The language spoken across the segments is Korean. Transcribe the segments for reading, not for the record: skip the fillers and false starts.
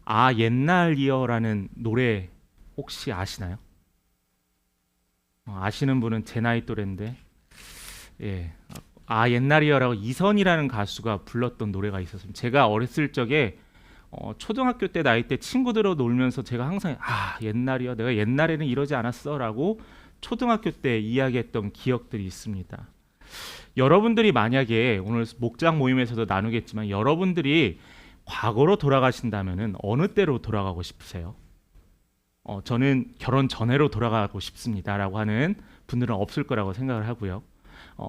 아 옛날이여라는 노래 혹시 아시나요? 아시는 분은 제 나이 또래인데, 예, 아 옛날이여라고 이선이라는 가수가 불렀던 노래가 있었습니다. 제가 어렸을 적에 초등학교 때 나이 때 친구들하고 놀면서 제가 항상 아 옛날이여 내가 옛날에는 이러지 않았어라고 초등학교 때 이야기했던 기억들이 있습니다. 여러분들이 만약에 오늘 목장 모임에서도 나누겠지만 여러분들이 과거로 돌아가신다면은 어느 때로 돌아가고 싶으세요? 저는 결혼 전에로 돌아가고 싶습니다라고 하는 분들은 없을 거라고 생각을 하고요.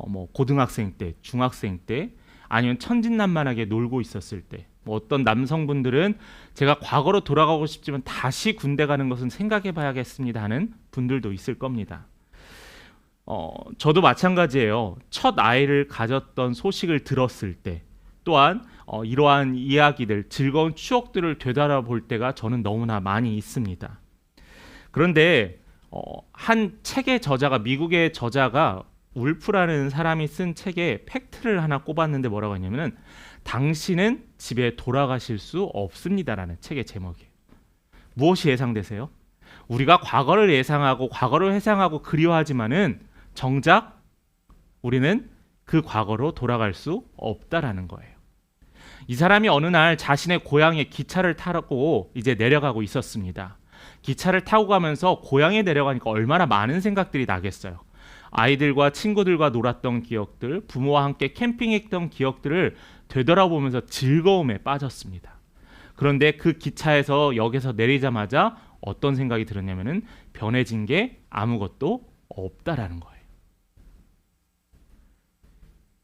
뭐 고등학생 때, 중학생 때, 아니면 천진난만하게 놀고 있었을 때, 뭐 어떤 남성분들은 제가 과거로 돌아가고 싶지만 다시 군대 가는 것은 생각해봐야겠습니다 하는 분들도 있을 겁니다. 저도 마찬가지예요. 첫 아이를 가졌던 소식을 들었을 때, 또한 이러한 이야기들, 즐거운 추억들을 되돌아볼 때가 저는 너무나 많이 있습니다. 그런데 한 책의 저자가 미국의 저자가 울프라는 사람이 쓴 책에 팩트를 하나 꼽았는데 뭐라고 했냐면은 당신은 집에 돌아가실 수 없습니다라는 책의 제목이에요. 무엇이 예상되세요? 우리가 과거를 예상하고 과거를 회상하고 그리워하지만은 정작 우리는 그 과거로 돌아갈 수 없다라는 거예요. 이 사람이 어느 날 자신의 고향에 기차를 타고 이제 내려가고 있었습니다. 기차를 타고 가면서 고향에 내려가니까 얼마나 많은 생각들이 나겠어요. 아이들과 친구들과 놀았던 기억들, 부모와 함께 캠핑했던 기억들을 되돌아보면서 즐거움에 빠졌습니다. 그런데 그 기차에서 역에서 내리자마자 어떤 생각이 들었냐면은 변해진 게 아무것도 없다라는 거예요.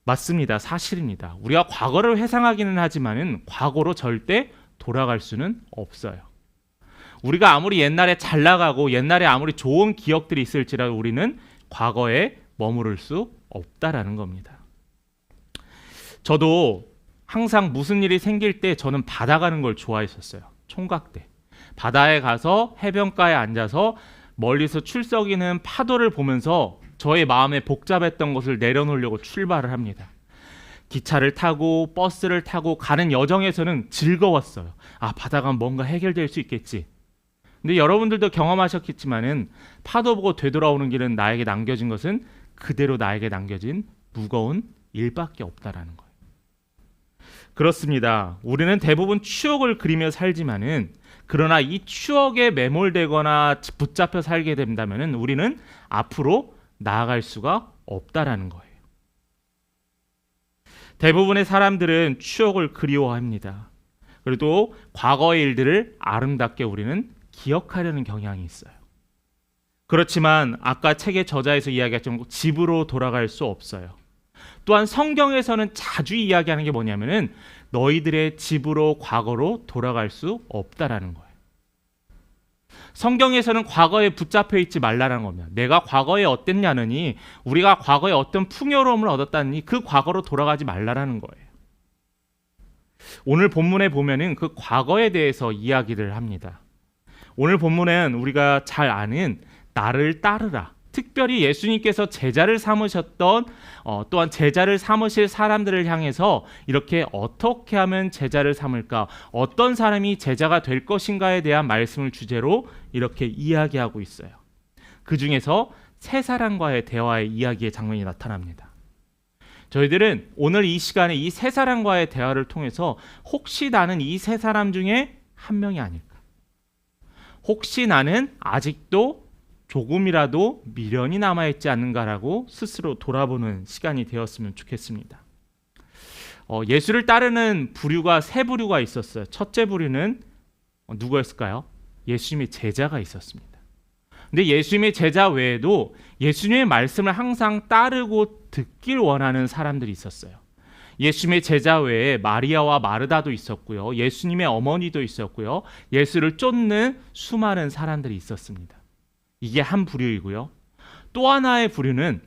맞습니다. 사실입니다. 우리가 과거를 회상하기는 하지만은 과거로 절대 돌아갈 수는 없어요. 우리가 아무리 옛날에 잘 나가고 옛날에 아무리 좋은 기억들이 있을지라도 우리는 과거에 머무를 수 없다라는 겁니다. 저도 항상 무슨 일이 생길 때 저는 바다 가는 걸 좋아했었어요. 총각 때. 바다에 가서 해변가에 앉아서 멀리서 출썩이는 파도를 보면서 저의 마음에 복잡했던 것을 내려놓으려고 출발을 합니다. 기차를 타고 버스를 타고 가는 여정에서는 즐거웠어요. 아, 바다 가면 뭔가 해결될 수 있겠지. 근데 여러분들도 경험하셨겠지만은 파도 보고 되돌아오는 길은 나에게 남겨진 것은 그대로 나에게 남겨진 무거운 일밖에 없다라는 거예요. 그렇습니다. 우리는 대부분 추억을 그리며 살지만은 그러나 이 추억에 매몰되거나 붙잡혀 살게 된다면은 우리는 앞으로 나아갈 수가 없다라는 거예요. 대부분의 사람들은 추억을 그리워합니다. 그래도 과거의 일들을 아름답게 우리는 기억하려는 경향이 있어요. 그렇지만 아까 책의 저자에서 이야기했던 집으로 돌아갈 수 없어요. 또한 성경에서는 자주 이야기하는 게 뭐냐면은 너희들의 집으로 과거로 돌아갈 수 없다라는 거예요. 성경에서는 과거에 붙잡혀 있지 말라는 겁니다. 내가 과거에 어땠냐느니 우리가 과거에 어떤 풍요로움을 얻었다니 그 과거로 돌아가지 말라는 거예요. 오늘 본문에 보면은 그 과거에 대해서 이야기를 합니다. 오늘 본문은 우리가 잘 아는 나를 따르라. 특별히 예수님께서 제자를 삼으셨던 또한 제자를 삼으실 사람들을 향해서 이렇게 어떻게 하면 제자를 삼을까? 어떤 사람이 제자가 될 것인가에 대한 말씀을 주제로 이렇게 이야기하고 있어요. 그 중에서 세 사람과의 대화의 이야기의 장면이 나타납니다. 저희들은 오늘 이 시간에 이 세 사람과의 대화를 통해서 혹시 나는 이 세 사람 중에 한 명이 아닐까? 혹시 나는 아직도 조금이라도 미련이 남아있지 않는가라고 스스로 돌아보는 시간이 되었으면 좋겠습니다. 예수를 따르는 부류가 세 부류가 있었어요. 첫째 부류는 누구였을까요? 예수님의 제자가 있었습니다. 근데 예수님의 제자 외에도 예수님의 말씀을 항상 따르고 듣길 원하는 사람들이 있었어요. 예수님의 제자 외에 마리아와 마르다도 있었고요. 예수님의 어머니도 있었고요. 예수를 쫓는 수많은 사람들이 있었습니다. 이게 한 부류이고요. 또 하나의 부류는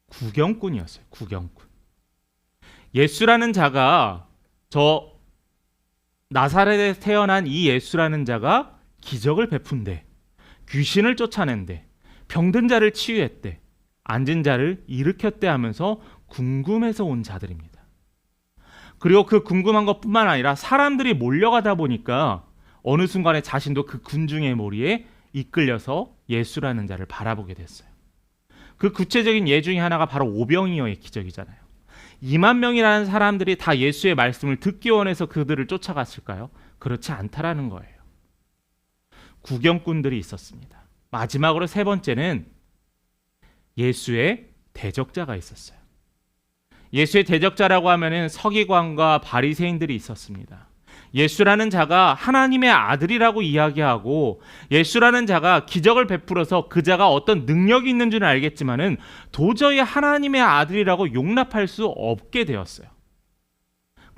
구경꾼이었어요. 구경꾼. 예수라는 자가 저 나사렛에 태어난 이 예수라는 자가 기적을 베푼대. 귀신을 쫓아낸대. 병든 자를 치유했대. 앉은 자를 일으켰대 하면서 궁금해서 온 자들입니다. 그리고 그 궁금한 것뿐만 아니라 사람들이 몰려가다 보니까 어느 순간에 자신도 그 군중의 몰이에 이끌려서 예수라는 자를 바라보게 됐어요. 그 구체적인 예 중에 하나가 바로 오병이어의 기적이잖아요. 2만 명이라는 사람들이 다 예수의 말씀을 듣기 원해서 그들을 쫓아갔을까요? 그렇지 않다라는 거예요. 구경꾼들이 있었습니다. 마지막으로 세 번째는 예수의 대적자가 있었어요. 예수의 대적자라고 하면은 서기관과 바리새인들이 있었습니다. 예수라는 자가 하나님의 아들이라고 이야기하고 예수라는 자가 기적을 베풀어서 그 자가 어떤 능력이 있는 줄은 알겠지만은 도저히 하나님의 아들이라고 용납할 수 없게 되었어요.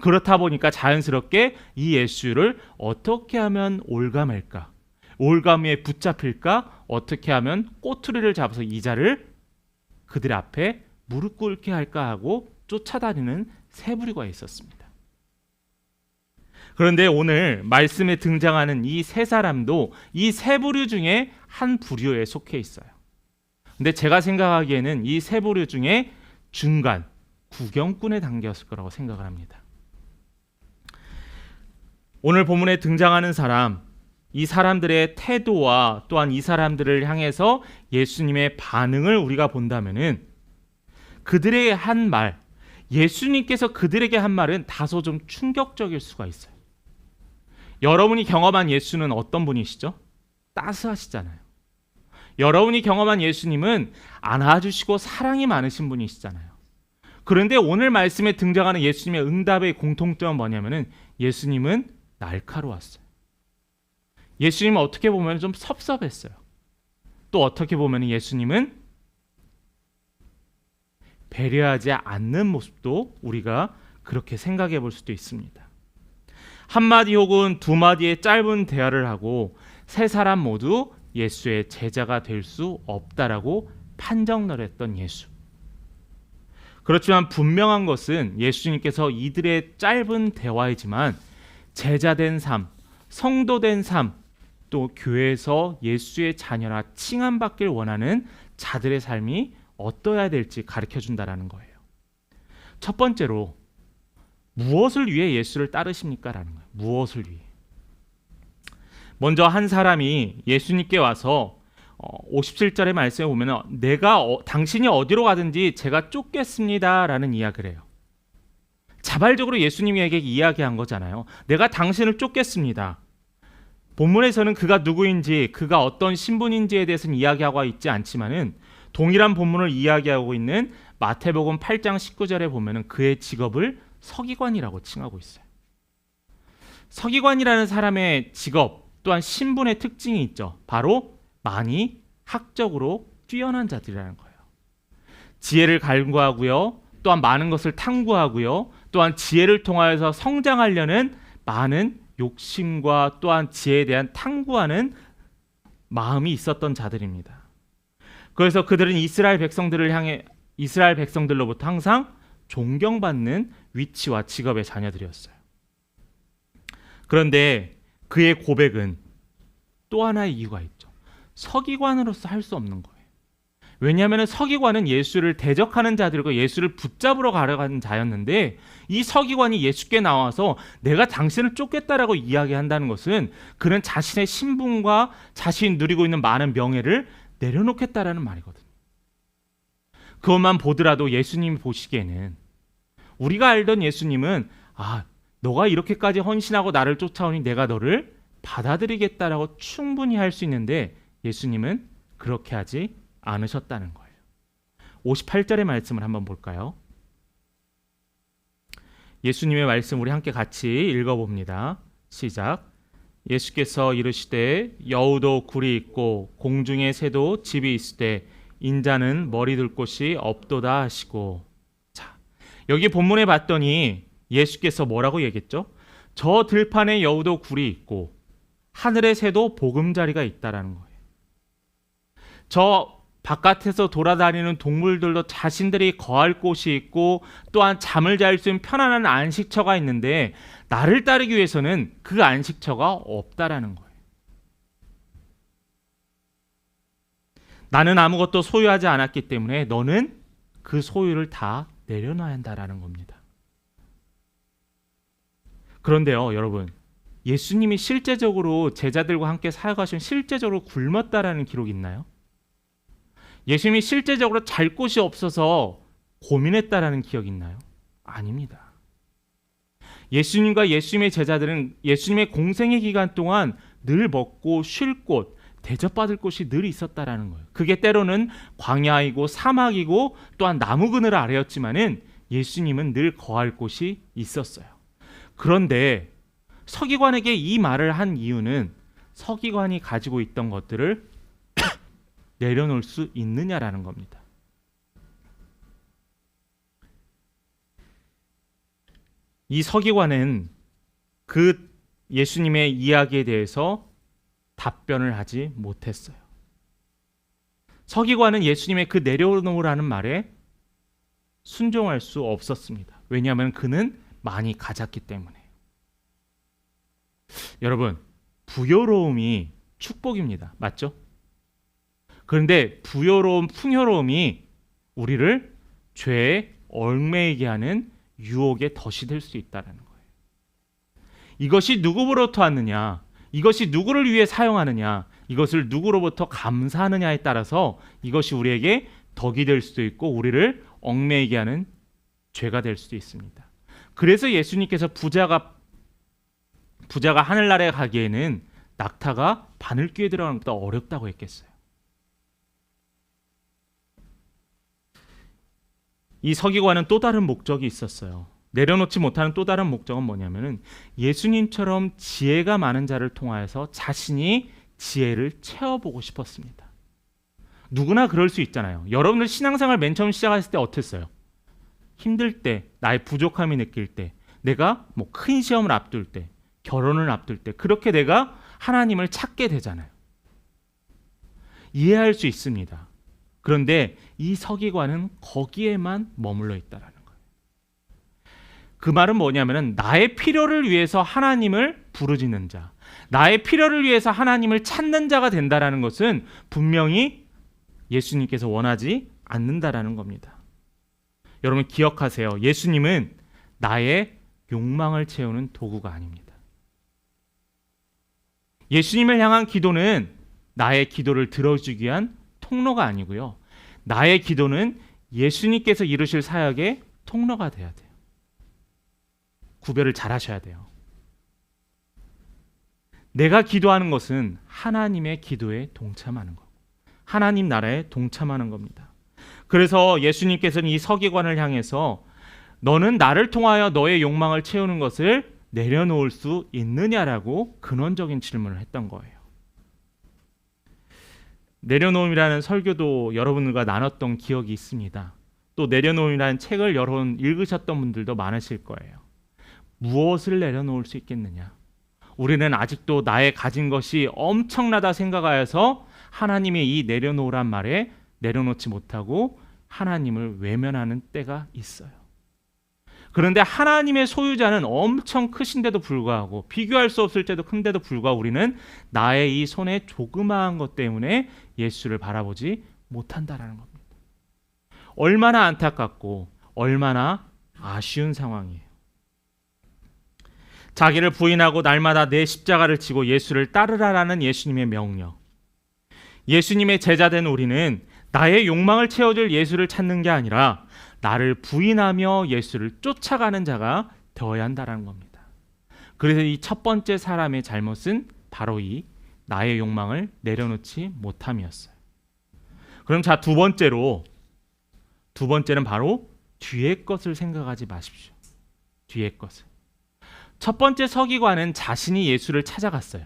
그렇다 보니까 자연스럽게 이 예수를 어떻게 하면 올감할까? 올가미에 붙잡힐까? 어떻게 하면 꼬투리를 잡아서 이 자를 그들 앞에 무릎 꿇게 할까 하고 쫓아다니는 세 부류가 있었습니다. 그런데 오늘 말씀에 등장하는 이 세 사람도 이 세 부류 중에 한 부류에 속해 있어요. 근데 제가 생각하기에는 이 세 부류 중에 중간 구경꾼에 담겼을 거라고 생각을 합니다. 오늘 본문에 등장하는 사람, 이 사람들의 태도와 또한 이 사람들을 향해서 예수님의 반응을 우리가 본다면은 그들의 한 말, 예수님께서 그들에게 한 말은 다소 좀 충격적일 수가 있어요. 여러분이 경험한 예수는 어떤 분이시죠? 따스하시잖아요. 여러분이 경험한 예수님은 안아주시고 사랑이 많으신 분이시잖아요. 그런데 오늘 말씀에 등장하는 예수님의 응답의 공통점은 뭐냐면은 예수님은 날카로웠어요. 예수님은 어떻게 보면 좀 섭섭했어요. 또 어떻게 보면 예수님은 배려하지 않는 모습도 우리가 그렇게 생각해 볼 수도 있습니다. 한마디 혹은 두 마디의 짧은 대화를 하고 세 사람 모두 예수의 제자가 될 수 없다라고 판정을 했던 예수. 그렇지만 분명한 것은 예수님께서 이들의 짧은 대화이지만 제자된 삶, 성도된 삶, 또 교회에서 예수의 자녀라 칭함받길 원하는 자들의 삶이 어떠해야 될지 가르쳐준다라는 거예요. 첫 번째로 무엇을 위해 예수를 따르십니까? 라는 거예요. 무엇을 위해. 먼저 한 사람이 예수님께 와서 57절의 말씀에 보면 당신이 어디로 가든지 제가 쫓겠습니다 라는 이야기를 해요. 자발적으로 예수님에게 이야기한 거잖아요. 내가 당신을 쫓겠습니다. 본문에서는 그가 누구인지 그가 어떤 신분인지에 대해서는 이야기하고 있지 않지만은 동일한 본문을 이야기하고 있는 마태복음 8장 19절에 보면은 그의 직업을 서기관이라고 칭하고 있어요. 서기관이라는 사람의 직업 또한 신분의 특징이 있죠. 바로 많이 학적으로 뛰어난 자들이라는 거예요. 지혜를 갈구하고요. 또한 많은 것을 탐구하고요. 또한 지혜를 통하여서 성장하려는 많은 욕심과 또한 지혜에 대한 탐구하는 마음이 있었던 자들입니다. 그래서 그들은 이스라엘 백성들로부터 항상 존경받는 위치와 직업의 자녀들이었어요. 그런데 그의 고백은 또 하나의 이유가 있죠. 서기관으로서 할 수 없는 거예요. 왜냐하면 서기관은 예수를 대적하는 자들과 예수를 붙잡으러 가려는 자였는데 이 서기관이 예수께 나와서 내가 당신을 쫓겠다라고 이야기한다는 것은 그는 자신의 신분과 자신이 누리고 있는 많은 명예를 내려놓겠다라는 말이거든요. 그것만 보더라도 예수님이 보시기에는 우리가 알던 예수님은 너가 이렇게까지 헌신하고 나를 쫓아오니 내가 너를 받아들이겠다라고 충분히 할 수 있는데 예수님은 그렇게 하지 않으셨다는 거예요. 58절의 말씀을 한번 볼까요? 예수님의 말씀 우리 함께 같이 읽어봅니다. 시작. 예수께서 이르시되 여우도 굴이 있고 공중의 새도 집이 있으되 인자는 머리 둘 곳이 없도다 하시고. 자, 여기 본문에 봤더니 예수께서 뭐라고 얘기했죠? 저 들판에 여우도 굴이 있고 하늘의 새도 보금자리가 있다라는 거예요. 저 바깥에서 돌아다니는 동물들도 자신들이 거할 곳이 있고 또한 잠을 잘 수 있는 편안한 안식처가 있는데 나를 따르기 위해서는 그 안식처가 없다라는 거예요. 나는 아무것도 소유하지 않았기 때문에 너는 그 소유를 다 내려놔야 한다라는 겁니다. 그런데요, 여러분, 예수님이 실제적으로 제자들과 함께 사역하신 실제적으로 굶었다라는 기록이 있나요? 예수님이 실제적으로 잘 곳이 없어서 고민했다라는 기억이 있나요? 아닙니다. 예수님과 예수님의 제자들은 예수님의 공생의 기간 동안 늘 먹고 쉴 곳, 대접받을 곳이 늘 있었다라는 거예요. 그게 때로는 광야이고 사막이고 또한 나무 그늘 아래였지만은 예수님은 늘 거할 곳이 있었어요. 그런데 서기관에게 이 말을 한 이유는 서기관이 가지고 있던 것들을 내려놓을 수 있느냐라는 겁니다. 이 서기관은 그 예수님의 이야기에 대해서 답변을 하지 못했어요. 서기관은 예수님의 그 내려놓으라는 말에 순종할 수 없었습니다. 왜냐하면 그는 많이 가졌기 때문에. 여러분, 부요로움이 축복입니다. 맞죠? 그런데 부요로움, 풍요로움이 우리를 죄에 얽매이게 하는 유혹의 덫이 될 수 있다는 거예요. 이것이 누구로부터 왔느냐, 이것이 누구를 위해 사용하느냐, 이것을 누구로부터 감사하느냐에 따라서 이것이 우리에게 덕이 될 수도 있고 우리를 얽매이게 하는 죄가 될 수도 있습니다. 그래서 예수님께서 부자가 하늘나라에 가기에는 낙타가 바늘귀에 들어가는 것보다 어렵다고 했겠어요. 이 서기관은 또 다른 목적이 있었어요. 내려놓지 못하는 또 다른 목적은 뭐냐면은 예수님처럼 지혜가 많은 자를 통하여서 자신이 지혜를 채워보고 싶었습니다. 누구나 그럴 수 있잖아요. 여러분들 신앙생활 맨 처음 시작했을 때 어땠어요? 힘들 때, 나의 부족함이 느낄 때, 내가 뭐 큰 시험을 앞둘 때, 결혼을 앞둘 때, 그렇게 내가 하나님을 찾게 되잖아요. 이해할 수 있습니다. 그런데 이 서기관은 거기에만 머물러 있다라는 거예요. 그 말은 뭐냐면은 나의 필요를 위해서 하나님을 부르짖는 자, 나의 필요를 위해서 하나님을 찾는 자가 된다라는 것은 분명히 예수님께서 원하지 않는다라는 겁니다. 여러분 기억하세요. 예수님은 나의 욕망을 채우는 도구가 아닙니다. 예수님을 향한 기도는 나의 기도를 들어주기 위한 통로가 아니고요. 나의 기도는 예수님께서 이루실 사역의 통로가 돼야 돼요. 구별을 잘 하셔야 돼요. 내가 기도하는 것은 하나님의 기도에 동참하는 거고 하나님 나라에 동참하는 겁니다. 그래서 예수님께서는 이 서기관을 향해서 너는 나를 통하여 너의 욕망을 채우는 것을 내려놓을 수 있느냐라고 근원적인 질문을 했던 거예요. 내려놓음이라는 설교도 여러분들과 나눴던 기억이 있습니다. 또 내려놓음이라는 책을 여러분 읽으셨던 분들도 많으실 거예요. 무엇을 내려놓을 수 있겠느냐? 우리는 아직도 나의 가진 것이 엄청나다 생각하여서 하나님의 이 내려놓으란 말에 내려놓지 못하고 하나님을 외면하는 때가 있어요. 그런데 하나님의 소유자는 엄청 크신데도 불구하고 비교할 수 없을 때도 큰데도 불구하고 우리는 나의 이 손에 조그마한 것 때문에 예수를 바라보지 못한다라는 겁니다. 얼마나 안타깝고 얼마나 아쉬운 상황이에요. 자기를 부인하고 날마다 내 십자가를 지고 예수를 따르라라는 예수님의 명령. 예수님의 제자된 우리는 나의 욕망을 채워줄 예수를 찾는 게 아니라 나를 부인하며 예수를 쫓아가는 자가 되어야 한다는 겁니다. 그래서 이 첫 번째 사람의 잘못은 바로 이 나의 욕망을 내려놓지 못함이었어요. 그럼 자, 두 번째는 바로 뒤의 것을 생각하지 마십시오. 뒤의 것을. 첫 번째 서기관은 자신이 예수를 찾아갔어요.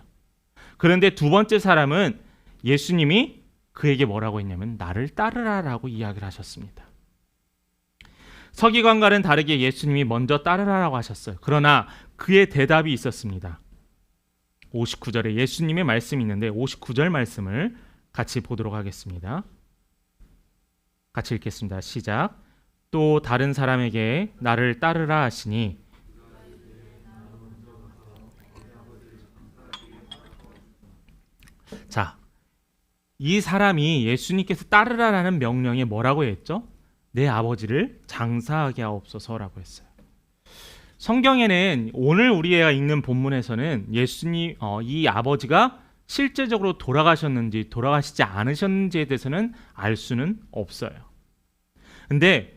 그런데 두 번째 사람은 예수님이 그에게 뭐라고 했냐면 나를 따르라라고 이야기를 하셨습니다. 서기관과는 다르게 예수님이 먼저 따르라라고 하셨어요. 그러나 그의 대답이 있었습니다. 59절에 예수님의 말씀이 있는데 59절 말씀을 같이 보도록 하겠습니다. 같이 읽겠습니다. 시작. 또 다른 사람에게 나를 따르라 하시니 자, 이 사람이 예수님께서 따르라라는 명령에 뭐라고 했죠? 내 아버지를 장사하게 하옵소서라고 했어요. 성경에는 오늘 우리가 읽는 본문에서는 예수님 이 아버지가 실제적으로 돌아가셨는지 돌아가시지 않으셨는지에 대해서는 알 수는 없어요. 근데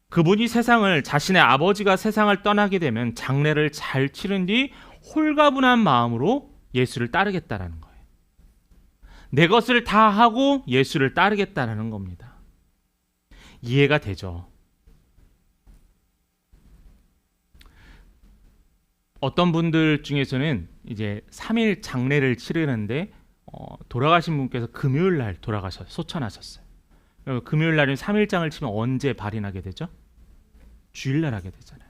그분이 자신의 아버지가 세상을 떠나게 되면 장례를 잘 치른 뒤 홀가분한 마음으로 예수를 따르겠다라는 거예요. 내 것을 다 하고 예수를 따르겠다라는 겁니다. 이해가 되죠? 어떤 분들 중에서는 이제 3일 장례를 치르는데 돌아가신 분께서 금요일 날 소천하셨어요. 금요일 날은 3일장을 치면 언제 발인하게 되죠? 주일 날 하게 되잖아요.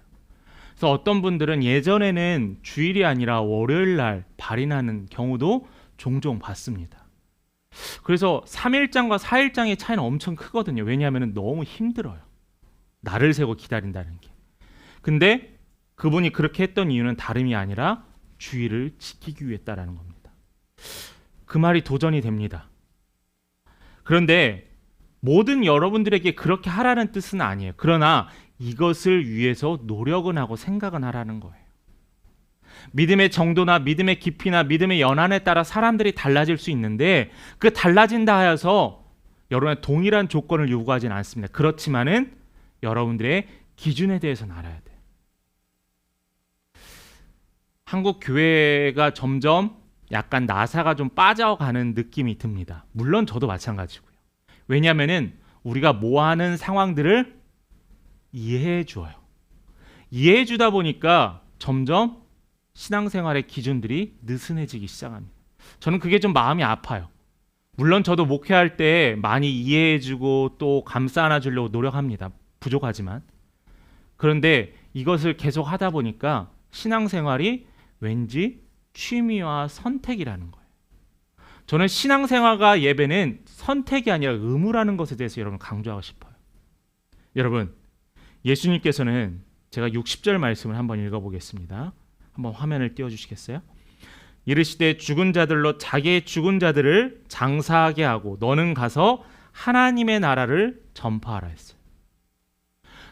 그래서 어떤 분들은 예전에는 주일이 아니라 월요일 날 발인하는 경우도 종종 봤습니다. 그래서 3일장과 4일장의 차이는 엄청 크거든요. 왜냐하면 너무 힘들어요. 날을 세고 기다린다는 게. 근데 그분이 그렇게 했던 이유는 다름이 아니라 주일을 지키기 위해서라는 겁니다. 그 말이 도전이 됩니다. 그런데 모든 여러분들에게 그렇게 하라는 뜻은 아니에요. 그러나 이것을 위해서 노력은 하고 생각은 하라는 거예요. 믿음의 정도나 믿음의 깊이나 믿음의 연한에 따라 사람들이 달라질 수 있는데 그 달라진다 하여서 여러분의 동일한 조건을 요구하지는 않습니다. 그렇지만은 여러분들의 기준에 대해서는 알아야 돼요. 한국 교회가 점점 약간 나사가 좀 빠져가는 느낌이 듭니다. 물론 저도 마찬가지고요. 왜냐하면은 우리가 뭐하는 상황들을 이해해 주어요. 이해해 주다 보니까 점점 신앙생활의 기준들이 느슨해지기 시작합니다. 저는 그게 좀 마음이 아파요. 물론 저도 목회할 때 많이 이해해 주고 또 감싸 안아 주려고 노력합니다. 부족하지만. 그런데 이것을 계속 하다 보니까 신앙생활이 왠지 취미와 선택이라는 거예요. 저는 신앙생활과 예배는 선택이 아니라 의무라는 것에 대해서 여러분 강조하고 싶어요. 여러분, 예수님께서는 제가 60절 말씀을 한번 읽어보겠습니다. 한번 화면을 띄워주시겠어요? 이르시되 죽은 자들로 자기의 죽은 자들을 장사하게 하고 너는 가서 하나님의 나라를 전파하라 했어요.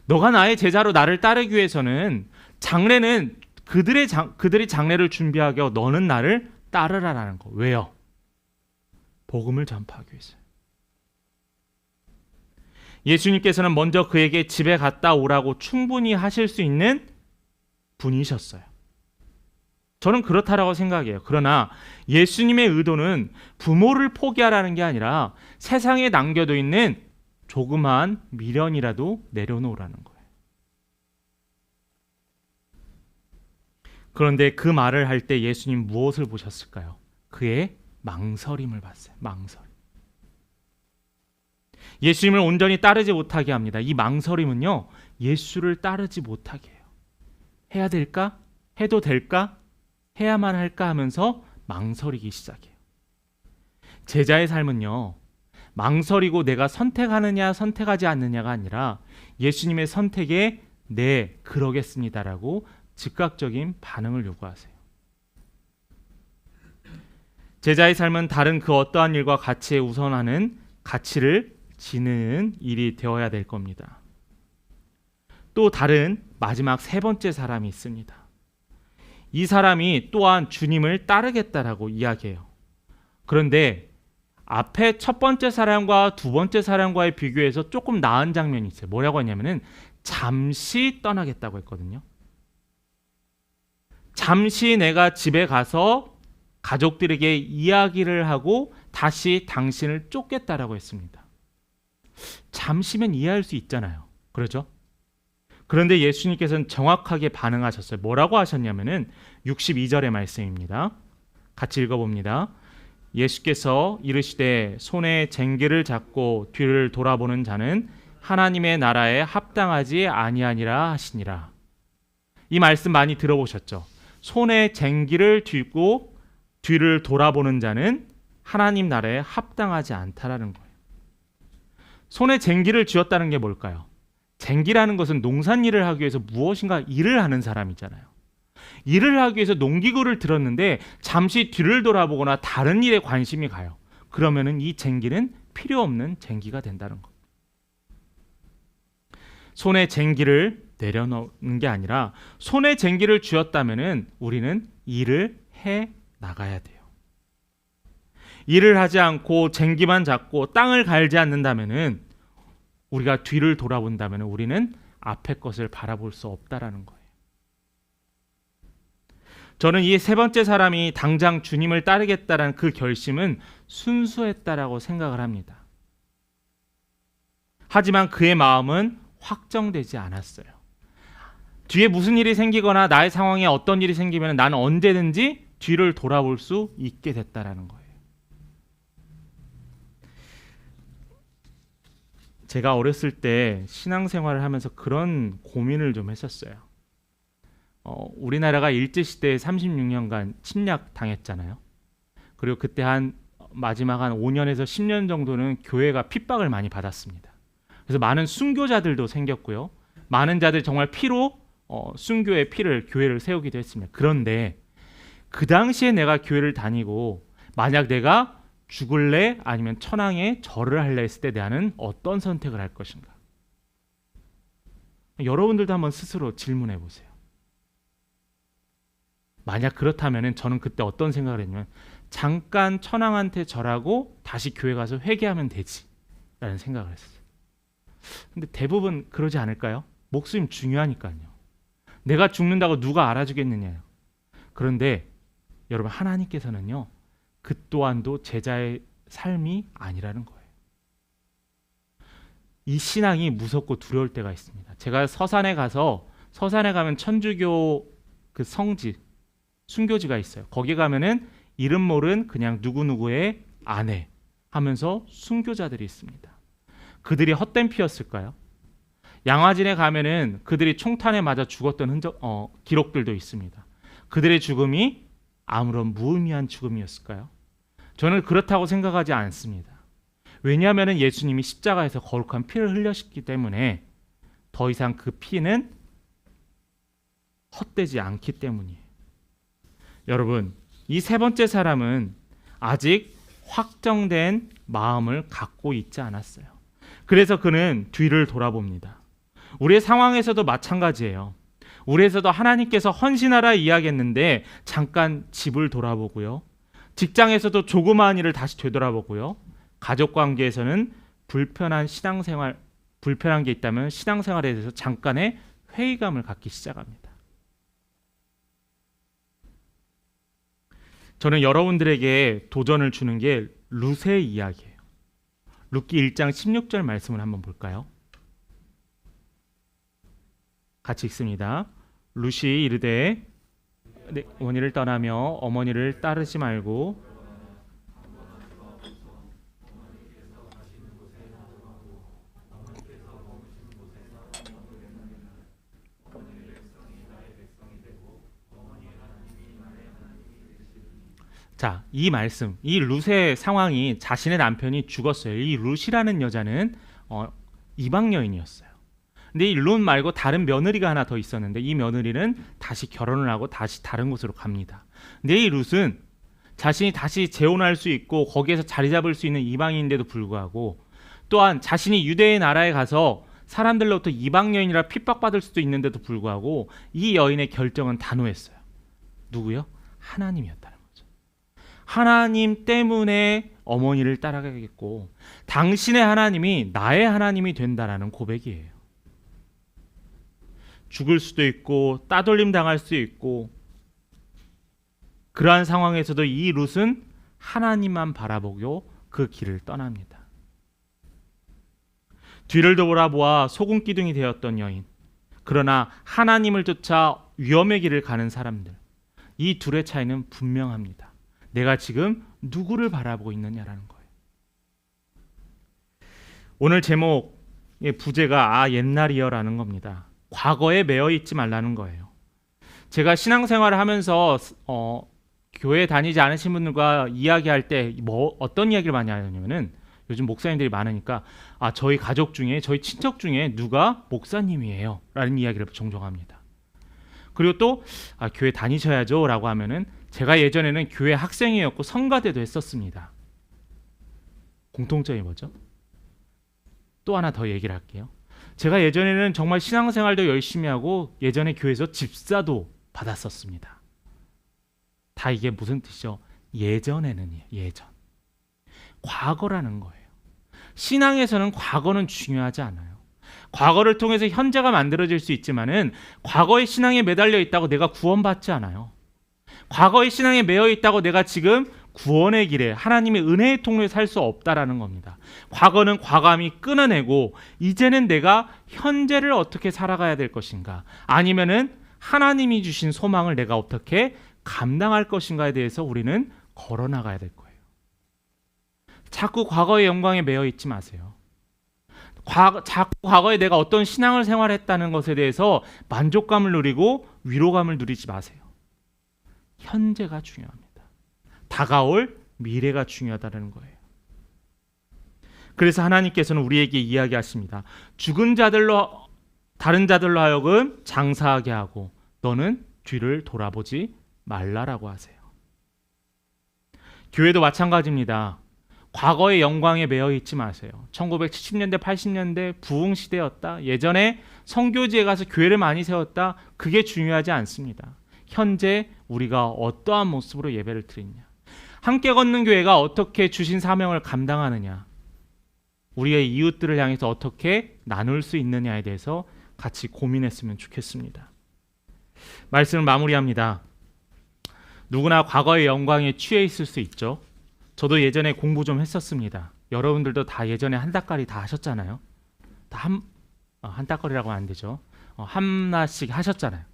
너가 나의 제자로 나를 따르기 위해서는 장례는 그들이 장례를 준비하게 하고 너는 나를 따르라라는 거. 왜요? 복음을 전파하기 위해서요. 예수님께서는 먼저 그에게 집에 갔다 오라고 충분히 하실 수 있는 분이셨어요. 저는 그렇다라고 생각해요. 그러나 예수님의 의도는 부모를 포기하라는 게 아니라 세상에 남겨져 있는 조그마한 미련이라도 내려놓으라는 거예요. 그런데 그 말을 할 때 예수님 무엇을 보셨을까요? 그의 망설임을 봤어요. 망설임. 예수님을 온전히 따르지 못하게 합니다. 이 망설임은요, 예수를 따르지 못하게 해요. 해야 될까? 해도 될까? 해야만 할까 하면서 망설이기 시작해요. 제자의 삶은요, 망설이고 내가 선택하느냐 선택하지 않느냐가 아니라 예수님의 선택에 네, 그러겠습니다라고 즉각적인 반응을 요구하세요. 제자의 삶은 다른 그 어떠한 일과 가치에 우선하는 가치를 지는 일이 되어야 될 겁니다. 또 다른 마지막 세 번째 사람이 있습니다. 이 사람이 또한 주님을 따르겠다라고 이야기해요. 그런데 앞에 첫 번째 사람과 두 번째 사람과의 비교해서 조금 나은 장면이 있어요. 뭐라고 하냐면은 잠시 떠나겠다고 했거든요. 잠시 내가 집에 가서 가족들에게 이야기를 하고 다시 당신을 쫓겠다라고 했습니다. 잠시면 이해할 수 있잖아요. 그렇죠? 그런데 예수님께서는 정확하게 반응하셨어요. 뭐라고 하셨냐면은 62절의 말씀입니다. 같이 읽어봅니다. 예수께서 이르시되 손에 쟁기를 잡고 뒤를 돌아보는 자는 하나님의 나라에 합당하지 아니하니라 하시니라. 이 말씀 많이 들어보셨죠? 손에 쟁기를 쥐고 뒤를 돌아보는 자는 하나님 나라에 합당하지 않다라는 거예요. 손에 쟁기를 쥐었다는 게 뭘까요? 쟁기라는 것은 농산일을 하기 위해서 무엇인가 일을 하는 사람이잖아요. 일을 하기 위해서 농기구를 들었는데 잠시 뒤를 돌아보거나 다른 일에 관심이 가요. 그러면은 이 쟁기는 필요 없는 쟁기가 된다는 것. 손에 쟁기를 내려놓는 게 아니라 손에 쟁기를 쥐었다면은 우리는 일을 해 나가야 돼요. 일을 하지 않고 쟁기만 잡고 땅을 갈지 않는다면은 우리가 뒤를 돌아본다면 우리는 앞의 것을 바라볼 수 없다라는 거예요. 저는 이 세 번째 사람이 당장 주님을 따르겠다라는 그 결심은 순수했다라고 생각을 합니다. 하지만 그의 마음은 확정되지 않았어요. 뒤에 무슨 일이 생기거나 나의 상황에 어떤 일이 생기면 나는 언제든지 뒤를 돌아볼 수 있게 됐다라는 거예요. 제가 어렸을 때 신앙생활을 하면서 그런 고민을 좀 했었어요. 우리나라가 일제시대에 36년간 침략 당했잖아요. 그리고 그때 마지막 한 5년에서 10년 정도는 교회가 핍박을 많이 받았습니다. 그래서 많은 순교자들도 생겼고요. 많은 자들이 정말 피로 순교의 피를 교회를 세우기도 했습니다. 그런데 그 당시에 내가 교회를 다니고 만약 내가 죽을래 아니면 천황에 절을 할래 했을 때 나는 어떤 선택을 할 것인가? 여러분들도 한번 스스로 질문해 보세요. 만약 그렇다면 저는 그때 어떤 생각을 했냐면 잠깐 천황한테 절하고 다시 교회 가서 회개하면 되지 라는 생각을 했어요. 근데 대부분 그러지 않을까요? 목숨이 중요하니까요. 내가 죽는다고 누가 알아주겠느냐요. 그런데 여러분 하나님께서는요. 그 또한도 제자의 삶이 아니라는 거예요. 이 신앙이 무섭고 두려울 때가 있습니다. 제가 서산에 가면 천주교 그 성지 순교지가 있어요. 거기 가면은 이름 모른 그냥 누구누구의 아내 하면서 순교자들이 있습니다. 그들이 헛된 피였을까요? 양화진에 가면은 그들이 총탄에 맞아 죽었던 기록들도 있습니다. 그들의 죽음이 아무런 무의미한 죽음이었을까요? 저는 그렇다고 생각하지 않습니다. 왜냐하면 예수님이 십자가에서 거룩한 피를 흘렸기 때문에 더 이상 그 피는 헛되지 않기 때문이에요. 여러분, 이 세 번째 사람은 아직 확정된 마음을 갖고 있지 않았어요. 그래서 그는 뒤를 돌아봅니다. 우리의 상황에서도 마찬가지예요. 우리에서도 하나님께서 헌신하라 이야기했는데 잠깐 집을 돌아보고요. 직장에서도 조그마한 일을 다시 되돌아보고요. 가족 관계에서는 불편한 게 있다면 신앙생활에 대해서 잠깐의 회의감을 갖기 시작합니다. 저는 여러분들에게 도전을 주는 게 룻의 이야기예요. 룻기 1장 16절 말씀을 한번 볼까요? 같이 읽습니다. 룻이 이르되 어머니를 떠나며 어머니를 따르지 말고 자, 이 말씀, 이 룻의 상황이 자신의 남편이 죽었어요. 이 룻이라는 여자는 이방 여인이었어요. 근데 이 룻 말고 다른 며느리가 하나 더 있었는데 이 며느리는 다시 결혼을 하고 다시 다른 곳으로 갑니다. 근데 이 룻은 자신이 다시 재혼할 수 있고 거기에서 자리 잡을 수 있는 이방인인데도 불구하고 또한 자신이 유대의 나라에 가서 사람들로부터 이방 여인이라 핍박받을 수도 있는데도 불구하고 이 여인의 결정은 단호했어요. 누구요? 하나님이었다는 거죠. 하나님 때문에 어머니를 따라가겠고 당신의 하나님이 나의 하나님이 된다라는 고백이에요. 죽을 수도 있고 따돌림 당할 수도 있고 그러한 상황에서도 이 룻은 하나님만 바라보고 그 길을 떠납니다. 뒤를 돌아보아 소금 기둥이 되었던 여인, 그러나 하나님을 쫓아 위험의 길을 가는 사람들, 이 둘의 차이는 분명합니다. 내가 지금 누구를 바라보고 있느냐라는 거예요. 오늘 제목의 부제가 옛날이여라는 겁니다. 과거에 매여 있지 말라는 거예요. 제가 신앙생활을 하면서 교회 다니지 않으신 분들과 이야기할 때 어떤 이야기를 많이 하냐면은 요즘 목사님들이 많으니까 저희 가족 중에 저희 친척 중에 누가 목사님이에요 라는 이야기를 종종 합니다. 그리고 또 교회 다니셔야죠 라고 하면은 제가 예전에는 교회 학생이었고 성가대도 했었습니다. 공통점이 뭐죠? 또 하나 더 얘기를 할게요. 제가 예전에는 정말 신앙생활도 열심히 하고 예전에 교회에서 집사도 받았었습니다. 다 이게 무슨 뜻이죠? 예전에는요. 예전. 과거라는 거예요. 신앙에서는 과거는 중요하지 않아요. 과거를 통해서 현재가 만들어질 수 있지만은 과거의 신앙에 매달려 있다고 내가 구원받지 않아요. 과거의 신앙에 매여 있다고 내가 지금 구원의 길에 하나님의 은혜의 통로에 살 수 없다라는 겁니다. 과거는 과감히 끊어내고 이제는 내가 현재를 어떻게 살아가야 될 것인가, 아니면은 하나님이 주신 소망을 내가 어떻게 감당할 것인가에 대해서 우리는 걸어나가야 될 거예요. 자꾸 과거의 영광에 매여 있지 마세요. 자꾸 과거에 내가 어떤 신앙을 생활했다는 것에 대해서 만족감을 누리고 위로감을 누리지 마세요. 현재가 중요합니다. 다가올 미래가 중요하다는 거예요. 그래서 하나님께서는 우리에게 이야기하십니다. 죽은 자들로, 다른 자들로 하여금 장사하게 하고 너는 뒤를 돌아보지 말라라고 하세요. 교회도 마찬가지입니다. 과거의 영광에 매여 있지 마세요. 1970년대, 80년대 부흥 시대였다. 예전에 선교지에 가서 교회를 많이 세웠다. 그게 중요하지 않습니다. 현재 우리가 어떠한 모습으로 예배를 드리냐, 함께 걷는 교회가 어떻게 주신 사명을 감당하느냐, 우리의 이웃들을 향해서 어떻게 나눌 수 있느냐에 대해서 같이 고민했으면 좋겠습니다. 말씀을 마무리합니다. 누구나 과거의 영광에 취해 있을 수 있죠. 저도 예전에 공부 좀 했었습니다. 여러분들도 다 예전에 한따까리 다 하셨잖아요. 다 한따까리라고 하면 안 되죠. 하나씩 하셨잖아요.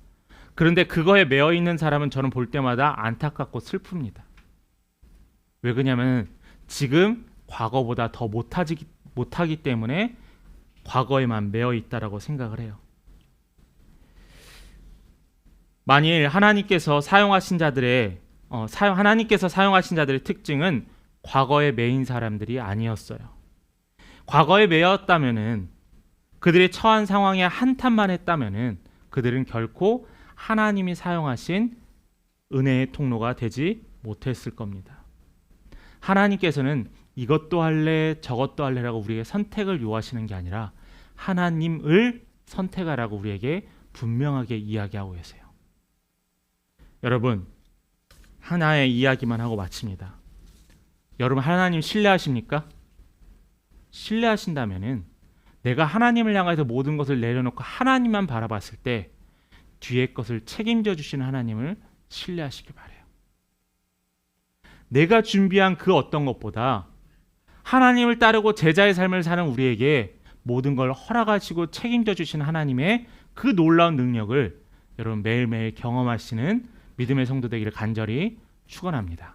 그런데 그거에 매여 있는 사람은 저는 볼 때마다 안타깝고 슬픕니다. 왜 그러냐면 지금 과거보다 더 못하기 때문에 과거에만 매여 있다라고 생각을 해요. 만일 하나님께서 사용하신 자들의 특징은 과거에 매인 사람들이 아니었어요. 과거에 매였다면은, 그들의 처한 상황에 한탄만 했다면은 그들은 결코 하나님이 사용하신 은혜의 통로가 되지 못했을 겁니다. 하나님께서는 이것도 할래 저것도 할래라고 우리에게 선택을 요하시는 게 아니라 하나님을 선택하라고 우리에게 분명하게 이야기하고 계세요. 여러분, 하나의 이야기만 하고 마칩니다. 여러분, 하나님 신뢰하십니까? 신뢰하신다면은 내가 하나님을 향해서 모든 것을 내려놓고 하나님만 바라봤을 때 뒤에 것을 책임져 주시는 하나님을 신뢰하시기 바라요. 내가 준비한 그 어떤 것보다 하나님을 따르고 제자의 삶을 사는 우리에게 모든 걸 허락하시고 책임져 주시는 하나님의 그 놀라운 능력을 여러분 매일매일 경험하시는 믿음의 성도 되기를 간절히 축원합니다.